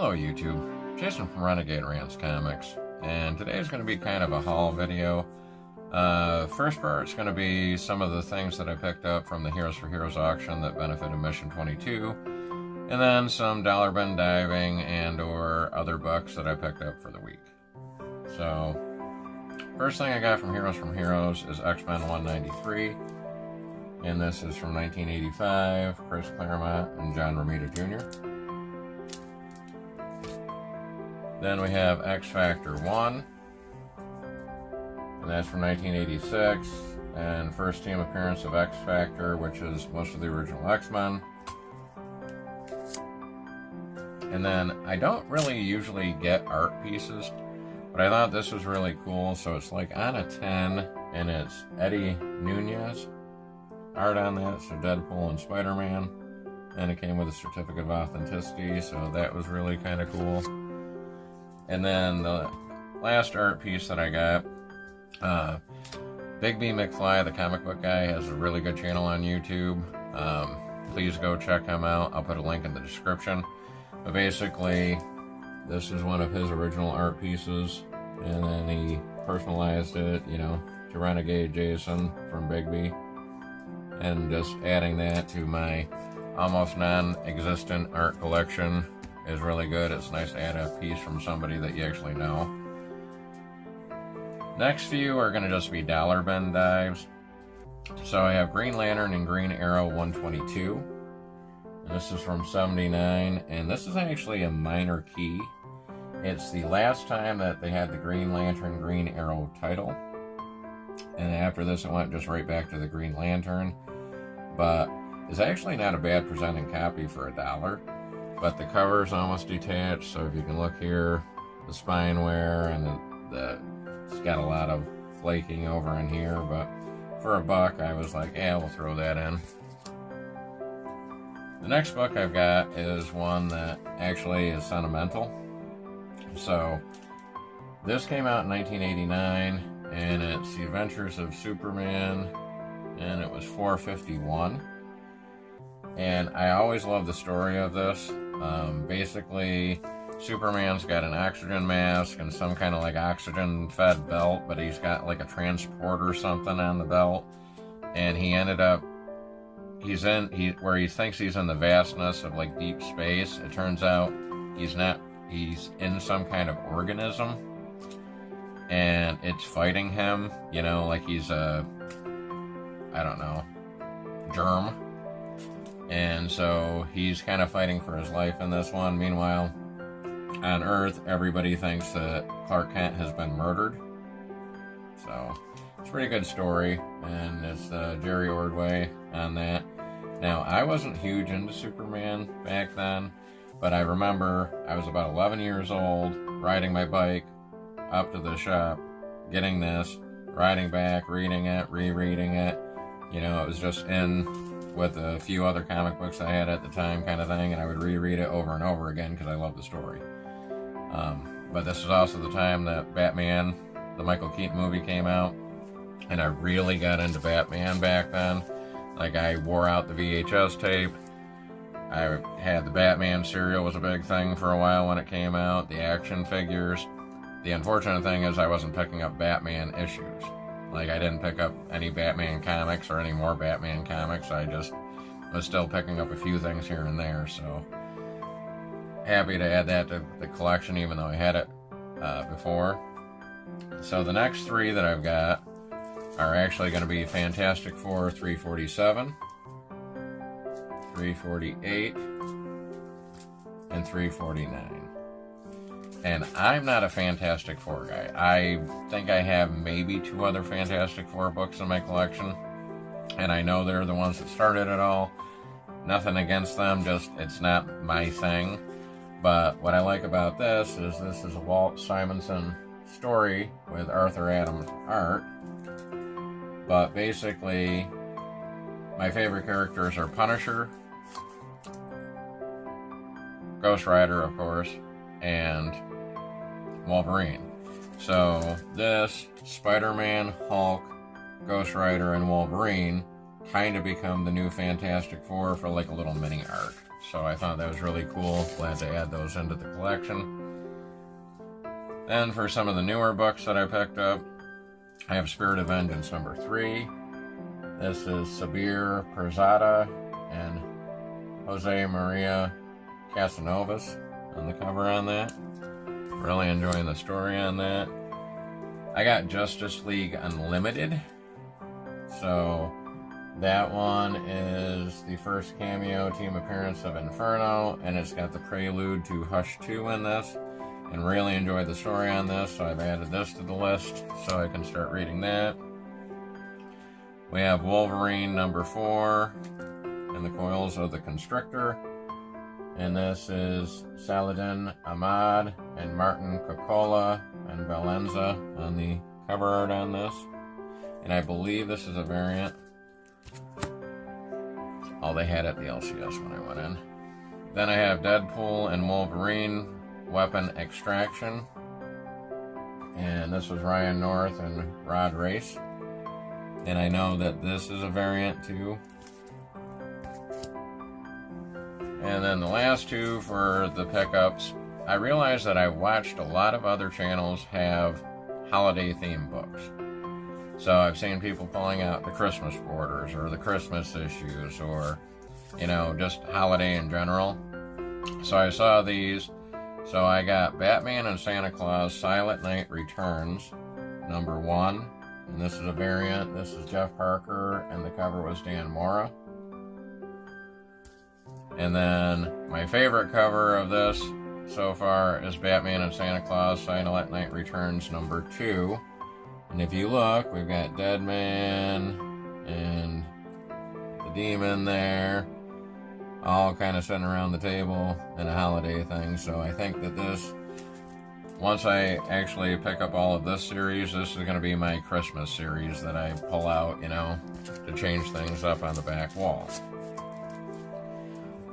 Hello YouTube, Jason from Renegade Rants Comics, and today is going to be kind of a haul video. First part's going to be some of the things that I picked up from the Heroes for Heroes auction that benefited Mission 22, and then some dollar bin diving and or other bucks that I picked up for the week. So, first thing I got from Heroes is X-Men 193, and this is from 1985, Chris Claremont and John Romita Jr. Then we have X Factor 1, and that's from 1986, and first team appearance of X Factor, which is most of the original X-Men. And then I don't really usually get art pieces, but I thought this was really cool. So it's like on a 10, and it's Eddie Nunez art on that, so Deadpool and Spider-Man, and it came with a certificate of authenticity, so that was really kind of cool. And then the last art piece that I got, Big B McFly, the comic book guy, has a really good channel on YouTube. Please go check him out. I'll put a link in the description. But basically, this is one of his original art pieces, and then he personalized it, you know, to Renegade Jason from Big B. And just adding that to my almost non-existent art collection is really good. It's nice to add a piece from somebody that you actually know. Next few are going to just be dollar bin dives. So I have Green Lantern and Green Arrow 122. And this is from 79, and this is actually a minor key. It's the last time that they had the Green Lantern, Green Arrow title. And after this it went just right back to the Green Lantern. But it's actually not a bad presenting copy for $1. But the cover is almost detached, so if you can look here, the spine wear, and it's got a lot of flaking over in here, but for $1, I was like, yeah, we'll throw that in. The next book I've got is one that actually is sentimental. So, this came out in 1989, and it's The Adventures of Superman, and it was $4.51. And I always love the story of this. Basically, Superman's got an oxygen mask and some kind of like oxygen fed belt, but he's got like a transport or something on the belt. And he ended up, where he thinks he's in the vastness of like deep space. It turns out he's not, he's in some kind of organism. And it's fighting him, you know, like he's a, I don't know, germ. And so he's kind of fighting for his life in this one. Meanwhile, on Earth, everybody thinks that Clark Kent has been murdered. So it's a pretty good story, and it's Jerry Ordway on that. Now, I wasn't huge into Superman back then, but I remember I was about 11 years old, riding my bike up to the shop, getting this, riding back, reading it, rereading it. You know, it was just in with a few other comic books I had at the time kind of thing, and I would reread it over and over again because I love the story. But this is also the time that Batman, the Michael Keaton movie, came out, and I really got into Batman back then. Like, I wore out the VHS tape. I had the Batman cereal, was a big thing for a while when it came out, the action figures. The unfortunate thing is I wasn't picking up Batman issues. Like, I didn't pick up any Batman comics or any more Batman comics. I just was still picking up a few things here and there, so happy to add that to the collection, even though I had it before. So the next three that I've got are actually going to be Fantastic Four 347, 348, and 349. And I'm not a Fantastic Four guy. I think I have maybe 2 other Fantastic Four books in my collection. And I know they're the ones that started it all. Nothing against them, just it's not my thing. But what I like about this is a Walt Simonson story with Arthur Adams art. But basically, my favorite characters are Punisher, Ghost Rider, of course, and Wolverine. So this, Spider-Man, Hulk, Ghost Rider, and Wolverine kind of become the new Fantastic Four for like a little mini arc. so I thought that was really cool. Glad to add those into the collection. Then for some of the newer books that I picked up, I have Spirit of Vengeance number 3. This is Sabir Perzada and Jose Maria Casanovas on the cover on that. Really enjoying the story on that. I got Justice League Unlimited. So that one is the first cameo team appearance of Inferno, and it's got the prelude to Hush 2 in this. And really enjoyed the story on this, so I've added this to the list so I can start reading that. We have Wolverine number 4 and the Coils of the Constrictor. And this is Saladin Ahmad and Martin Coccola and Valenza on the cover art on this. And I believe this is a variant. All they had at the LCS when I went in. Then I have Deadpool and Wolverine Weapon Extraction. And this was Ryan North and Rod Race. And I know that this is a variant too. And then the last two for the pickups, I realized that I watched a lot of other channels have holiday themed books. So I've seen people pulling out the Christmas borders or the Christmas issues or, you know, just holiday in general. So I saw these. So I got Batman and Santa Claus Silent Night Returns number 1. And this is a variant. This is Jeff Parker and the cover was Dan Mora. And then my favorite cover of this so far is Batman and Santa Claus Silent Night Returns number 2. And if you look, we've got Deadman and the Demon there, all kind of sitting around the table in a holiday thing. So I think that this, once I actually pick up all of this series, this is going to be my Christmas series that I pull out, you know, to change things up on the back wall.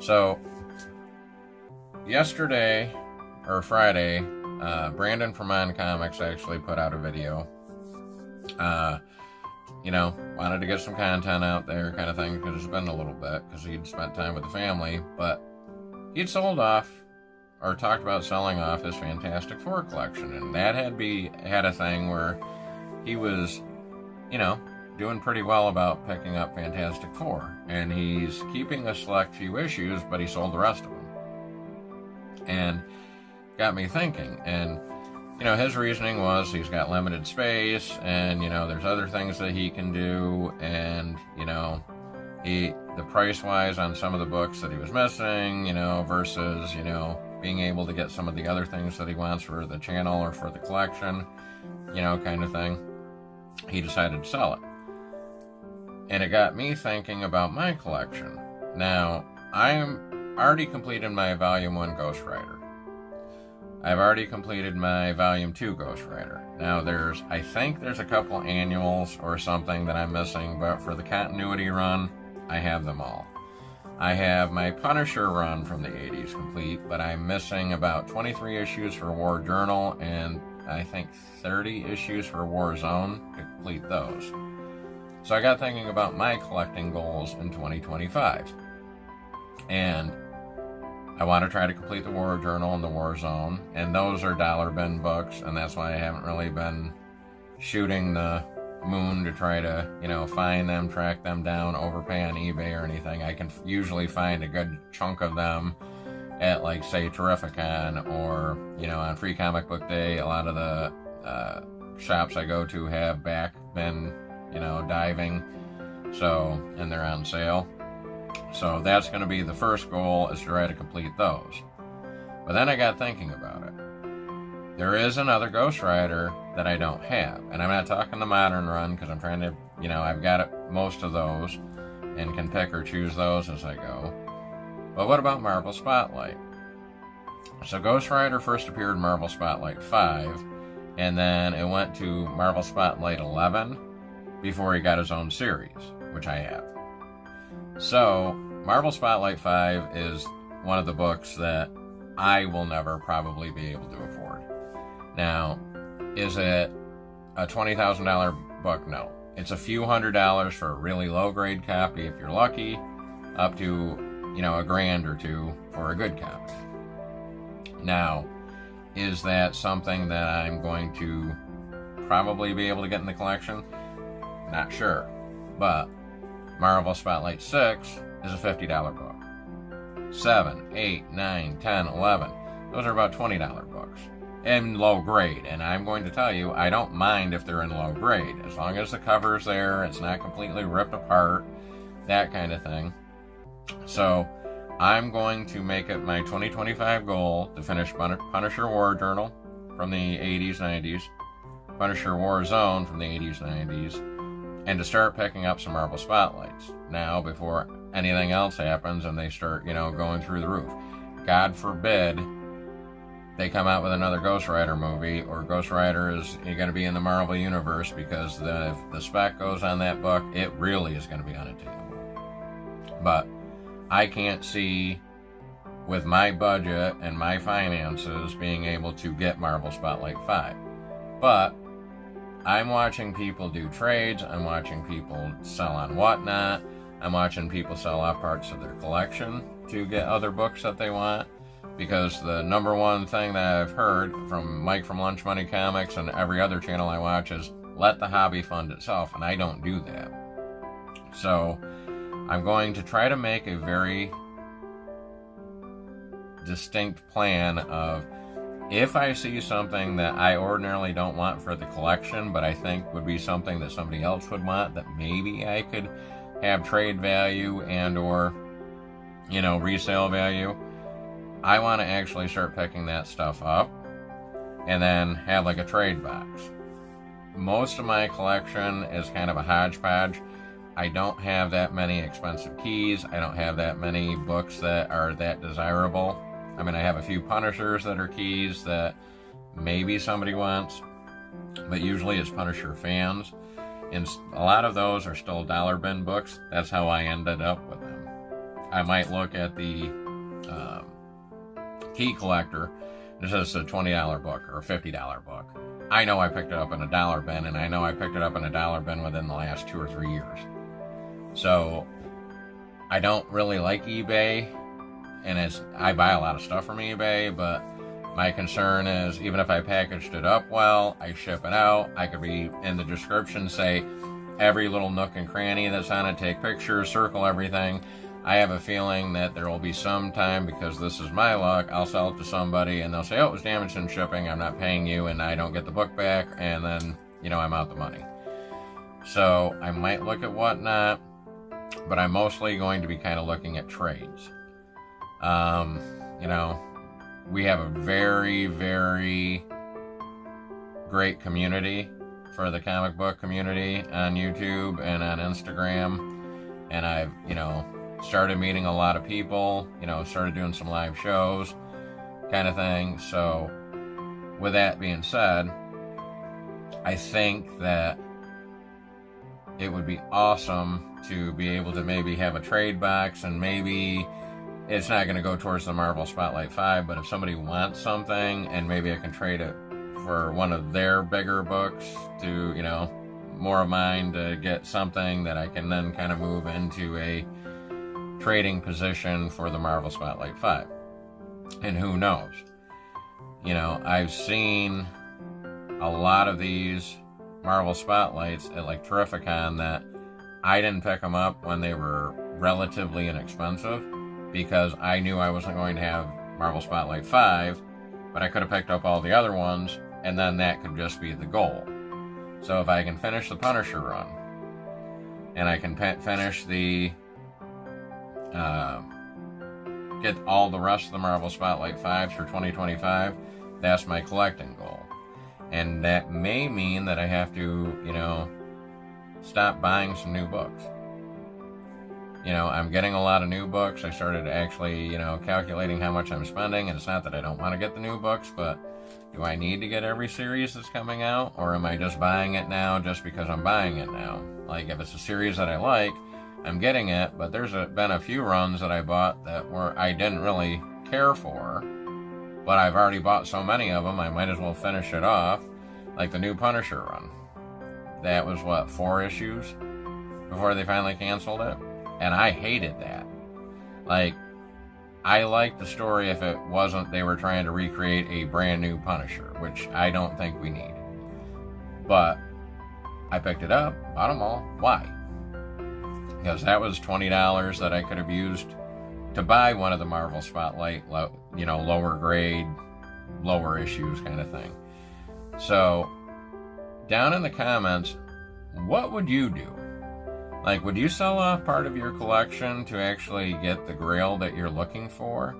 So, yesterday, or Friday, Brandon from On Comics actually put out a video. You know, wanted to get some content out there kind of thing, because it's been a little bit, because he'd spent time with the family, but he'd sold off, or talked about selling off his Fantastic Four collection, and that had a thing where he was, you know, doing pretty well about picking up Fantastic Four, and he's keeping a select few issues, but he sold the rest of them. And got me thinking, and you know, his reasoning was he's got limited space, and you know, there's other things that he can do, and you know, the price wise on some of the books that he was missing, you know, versus, you know, being able to get some of the other things that he wants for the channel or for the collection, you know, kind of thing, he decided to sell it. And it got me thinking about my collection. Now, I'm already completed my Volume 1 Ghost Rider. I've already completed my Volume 2 Ghost Rider. Now I think there's a couple annuals or something that I'm missing, but for the continuity run, I have them all. I have my Punisher run from the 80s complete, but I'm missing about 23 issues for War Journal and I think 30 issues for War Zone to complete those. So I got thinking about my collecting goals in 2025. And I want to try to complete the War Journal and the War Zone, and those are dollar bin books, and that's why I haven't really been shooting the moon to try to, you know, find them, track them down, overpay on eBay or anything. I can usually find a good chunk of them at, like, say, Terrificon or, you know, on Free Comic Book Day. A lot of the shops I go to have back bin, you know, diving, so, and they're on sale. So that's going to be the first goal, is to try to complete those. But then I got thinking about it. There is another Ghost Rider that I don't have. And I'm not talking the modern run, because I'm trying to, you know, I've got most of those and can pick or choose those as I go. But what about Marvel Spotlight? So Ghost Rider first appeared in Marvel Spotlight 5, and then it went to Marvel Spotlight 11 before he got his own series, which I have. So, Marvel Spotlight 5 is one of the books that I will never probably be able to afford. Now, is it a $20,000 book? No. It's a few $100s for a really low-grade copy if you're lucky, up to a grand or two for a good copy. Now, is that something that I'm going to probably be able to get in the collection? Not sure. But Marvel Spotlight 6 is a $50 book. 7, 8, 9, 10, 11. Those are about $20 books. In low grade. And I'm going to tell you, I don't mind if they're in low grade. As long as the cover's there, it's not completely ripped apart, that kind of thing. So, I'm going to make it my 2025 goal to finish Punisher War Journal from the 80s, 90s, Punisher War Zone from the 80s, 90s, and to start picking up some Marvel Spotlights now before anything else happens and they start, going through the roof. God forbid they come out with another Ghost Rider movie, or Ghost Rider is going to be in the Marvel Universe, because if the spec goes on that book, it really is going to be unattainable. But I can't see, with my budget and my finances, being able to get Marvel Spotlight 5. But I'm watching people do trades, I'm watching people sell on Whatnot, I'm watching people sell off parts of their collection to get other books that they want, because the number one thing that I've heard from Mike from Lunch Money Comics and every other channel I watch is, let the hobby fund itself, and I don't do that. So I'm going to try to make a very distinct plan of, if I see something that I ordinarily don't want for the collection, but I think would be something that somebody else would want, that maybe I could have trade value and or, resale value, I want to actually start picking that stuff up and then have like a trade box. Most of my collection is kind of a hodgepodge. I don't have that many expensive keys. I don't have that many books that are that desirable. I mean, I have a few Punishers that are keys that maybe somebody wants, but usually it's Punisher fans. And a lot of those are still dollar bin books. That's how I ended up with them. I might look at the Key Collector. It says a $20 book or a $50 book. I know I picked it up in a dollar bin, and I know I picked it up in a dollar bin within the last 2 or 3 years. So I don't really like eBay, and I buy a lot of stuff from eBay, but my concern is, even if I packaged it up well, I ship it out, I could be in the description say every little nook and cranny that's on it, take pictures, circle everything. I have a feeling that there will be some time, because this is my luck, I'll sell it to somebody and they'll say, oh, it was damaged in shipping, I'm not paying you, and I don't get the book back, and then, I'm out the money. So I might look at Whatnot, but I'm mostly going to be kind of looking at trades. We have a very, very great community for the comic book community on YouTube and on Instagram, and I've, started meeting a lot of people, started doing some live shows kind of thing. So with that being said, I think that it would be awesome to be able to maybe have a trade box, and maybe it's not going to go towards the Marvel Spotlight 5, but if somebody wants something and maybe I can trade it for one of their bigger books to, more of mine, to get something that I can then kind of move into a trading position for the Marvel Spotlight 5. And who knows? I've seen a lot of these Marvel Spotlights at like Terrificon that I didn't pick them up when they were relatively inexpensive, because I knew I wasn't going to have Marvel Spotlight 5, but I could have picked up all the other ones, and then that could just be the goal. So if I can finish the Punisher run, and I can finish the get all the rest of the Marvel Spotlight 5s for 2025, that's my collecting goal. And that may mean that I have to, stop buying some new books. I'm getting a lot of new books. I started actually, calculating how much I'm spending, and it's not that I don't want to get the new books, but do I need to get every series that's coming out, or am I just buying it now just because I'm buying it now? Like, if it's a series that I like, I'm getting it, but there's been a few runs that I bought that I didn't really care for, but I've already bought so many of them, I might as well finish it off, like the new Punisher run. That was, 4 issues before they finally canceled it? And I hated that. Like, I like the story if it wasn't they were trying to recreate a brand new Punisher, which I don't think we need. But I picked it up, bought them all. Why? Because that was $20 that I could have used to buy one of the Marvel Spotlight, lower grade, lower issues kind of thing. So, down in the comments, what would you do? Like, would you sell off part of your collection to actually get the grail that you're looking for?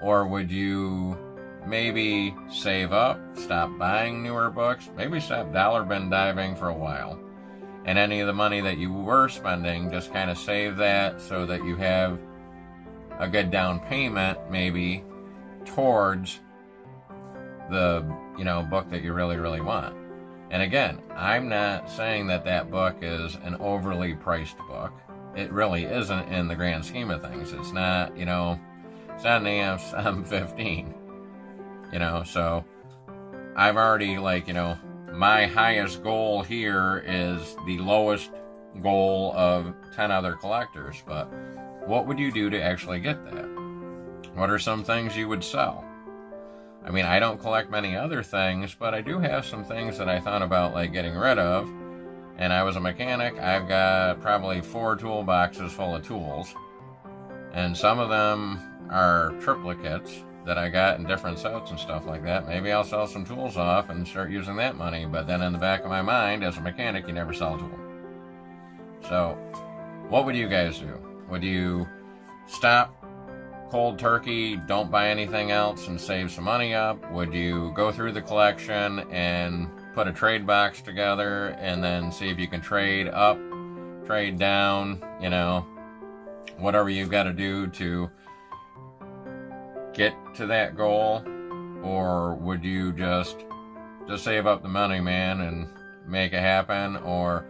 Or would you maybe save up, stop buying newer books, maybe stop dollar bin diving for a while, and any of the money that you were spending, just kind of save that so that you have a good down payment maybe towards the book that you really, really want. And again, I'm not saying that that book is an overly priced book. It really isn't in the grand scheme of things. It's not, it's not an ASM 15. So I've already, my highest goal here is the lowest goal of 10 other collectors. But what would you do to actually get that? What are some things you would sell? I mean, I don't collect many other things, but I do have some things that I thought about getting rid of. And I was a mechanic. I've got probably 4 toolboxes full of tools. And some of them are triplicates that I got in different sets and stuff like that. Maybe I'll sell some tools off and start using that money. But then in the back of my mind, as a mechanic, you never sell a tool. So, what would you guys do? Would you stop cold turkey, don't buy anything else and save some money up? Would you go through the collection and put a trade box together and then see if you can trade up, trade down, whatever you've got to do to get to that goal? Or would you just save up the money, man, and make it happen? Or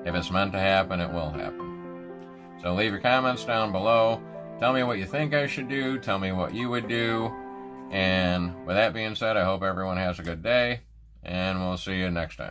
if it's meant to happen, it will happen. So leave your comments down below. Tell me what you think I should do. Tell me what you would do. And with that being said, I hope everyone has a good day. And we'll see you next time.